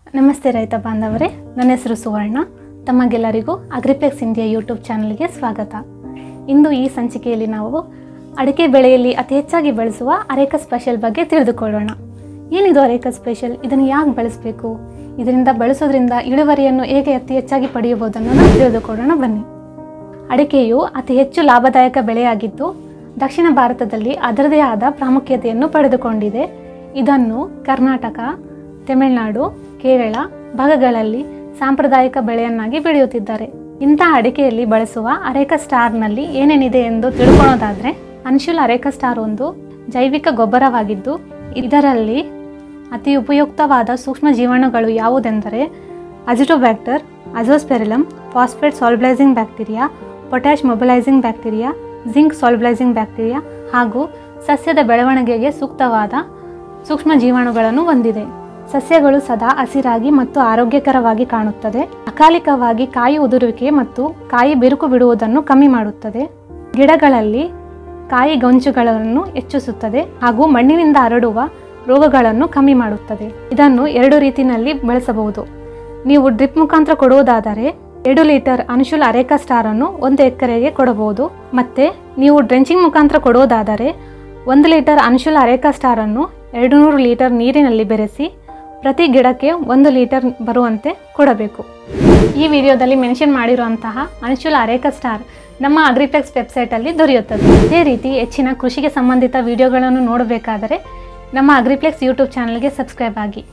ನಮಸ್ತೆ ರೈತ ಬಾಂಧವರೇ, ನನ್ನ ಹೆಸರು ಸುವರ್ಣ. ತಮಗೆಲ್ಲರಿಗೂ ಅಗ್ರಿಪ್ಲೆಕ್ಸ್ ಇಂಡಿಯಾ ಯೂಟ್ಯೂಬ್ ಚಾನಲ್ಗೆ ಸ್ವಾಗತ. ಇಂದು ಈ ಸಂಚಿಕೆಯಲ್ಲಿ ನಾವು ಅಡಿಕೆ ಬೆಳೆಯಲ್ಲಿ ಅತಿ ಹೆಚ್ಚಾಗಿ ಬಳಸುವ ಅರೇಕಾ ಸ್ಪೆಷಲ್ ಬಗ್ಗೆ ತಿಳಿದುಕೊಳ್ಳೋಣ. ಏನಿದು ಅರೇಕಾ ಸ್ಪೆಷಲ್? ಇದನ್ನು ಯಾಕೆ ಬಳಸಬೇಕು? ಇದರಿಂದ ಬಳಸೋದ್ರಿಂದ ಇಳುವರಿಯನ್ನು ಹೇಗೆ ಅತಿ ಹೆಚ್ಚಾಗಿ ಪಡೆಯಬಹುದನ್ನು ತಿಳಿದುಕೊಳ್ಳೋಣ ಬನ್ನಿ. ಅಡಿಕೆಯು ಅತಿ ಹೆಚ್ಚು ಲಾಭದಾಯಕ ಬೆಳೆಯಾಗಿದ್ದು ದಕ್ಷಿಣ ಭಾರತದಲ್ಲಿ ಅದರದೇ ಆದ ಪ್ರಾಮುಖ್ಯತೆಯನ್ನು ಪಡೆದುಕೊಂಡಿದೆ. ಇದನ್ನು ಕರ್ನಾಟಕ, ತಮಿಳುನಾಡು, ಕೇರಳ ಭಾಗಗಳಲ್ಲಿ ಸಾಂಪ್ರದಾಯಿಕ ಬೆಳೆಯನ್ನಾಗಿ ಬೆಳೆಯುತ್ತಿದ್ದಾರೆ. ಇಂಥ ಅಡಿಕೆಯಲ್ಲಿ ಬಳಸುವ ಅರೇಕಾ ಸ್ಟಾರ್ನಲ್ಲಿ ಏನೇನಿದೆ ಎಂದು ತಿಳ್ಕೊಳ್ಳೋದಾದರೆ, ಅನ್ಶುಲ್ ಅರೇಕಾ ಸ್ಟಾರ್ ಒಂದು ಜೈವಿಕ ಗೊಬ್ಬರವಾಗಿದ್ದು ಇದರಲ್ಲಿ ಅತಿ ಉಪಯುಕ್ತವಾದ ಸೂಕ್ಷ್ಮ ಜೀವಾಣುಗಳು ಯಾವುದೆಂದರೆ Azotobacter, azospirillum, phosphate solubilising bacteria, potash mobilising bacteria, zinc solubilising bacteria ಹಾಗೂ ಸಸ್ಯದ ಬೆಳವಣಿಗೆಗೆ ಸೂಕ್ತವಾದ ಸೂಕ್ಷ್ಮ ಜೀವಾಣುಗಳನ್ನು ಹೊಂದಿದೆ. ಸಸ್ಯಗಳು ಸದಾ ಹಸಿರಾಗಿ ಮತ್ತು ಆರೋಗ್ಯಕರವಾಗಿ ಕಾಣುತ್ತದೆ. ಅಕಾಲಿಕವಾಗಿ ಕಾಯಿ ಉದುರುವಿಕೆ ಮತ್ತು ಕಾಯಿ ಬಿರುಕು ಬಿಡುವುದನ್ನು ಕಮ್ಮಿ ಮಾಡುತ್ತದೆ. ಗಿಡಗಳಲ್ಲಿ ಕಾಯಿ ಗಂಜುಗಳನ್ನು ಹೆಚ್ಚಿಸುತ್ತದೆ ಹಾಗೂ ಮಣ್ಣಿನಿಂದ ಹರಡುವ ರೋಗಗಳನ್ನು ಕಮ್ಮಿ ಮಾಡುತ್ತದೆ. ಇದನ್ನು 2 ರೀತಿಯಲ್ಲಿ ಬಳಸಬಹುದು. ನೀವು ಡ್ರಿಪ್ ಮುಖಾಂತರ ಕೊಡುವುದಾದರೆ 2 ಲೀಟರ್ ಅನ್ಶುಲ್ ಅರೇಕಾ ಸ್ಟಾರ್ ಅನ್ನು 1 ಎಕರೆಗೆ ಕೊಡಬಹುದು. ಮತ್ತೆ ನೀವು ಡ್ರೆಂಚಿಂಗ್ ಮುಖಾಂತರ ಕೊಡುವುದಾದರೆ 1 ಲೀಟರ್ ಅನ್ಶುಲ್ ಅರೇಕಾ ಸ್ಟಾರ್ ಅನ್ನು 200 ಲೀಟರ್ ನೀರಿನಲ್ಲಿ ಬೆರೆಸಿ ಪ್ರತಿ ಗಿಡಕ್ಕೆ 1 ಲೀಟರ್ ಬರುವಂತೆ ಕೊಡಬೇಕು. ಈ ವಿಡಿಯೋದಲ್ಲಿ ಮೆನ್ಷನ್ ಮಾಡಿರುವಂತಹ ಅನ್ಶುಲ್ ಅರೇಕಾ ಸ್ಟಾರ್ ನಮ್ಮ ಅಗ್ರಿಪ್ಲೆಕ್ಸ್ ವೆಬ್ಸೈಟಲ್ಲಿ ದೊರೆಯುತ್ತದೆ. ಇದೇ ರೀತಿ ಹೆಚ್ಚಿನ ಕೃಷಿಗೆ ಸಂಬಂಧಿತ ವಿಡಿಯೋಗಳನ್ನು ನೋಡಬೇಕಾದರೆ ನಮ್ಮ ಅಗ್ರಿಪ್ಲೆಕ್ಸ್ ಯೂಟ್ಯೂಬ್ ಚಾನಲ್ಗೆ ಸಬ್ಸ್ಕ್ರೈಬ್ ಆಗಿ.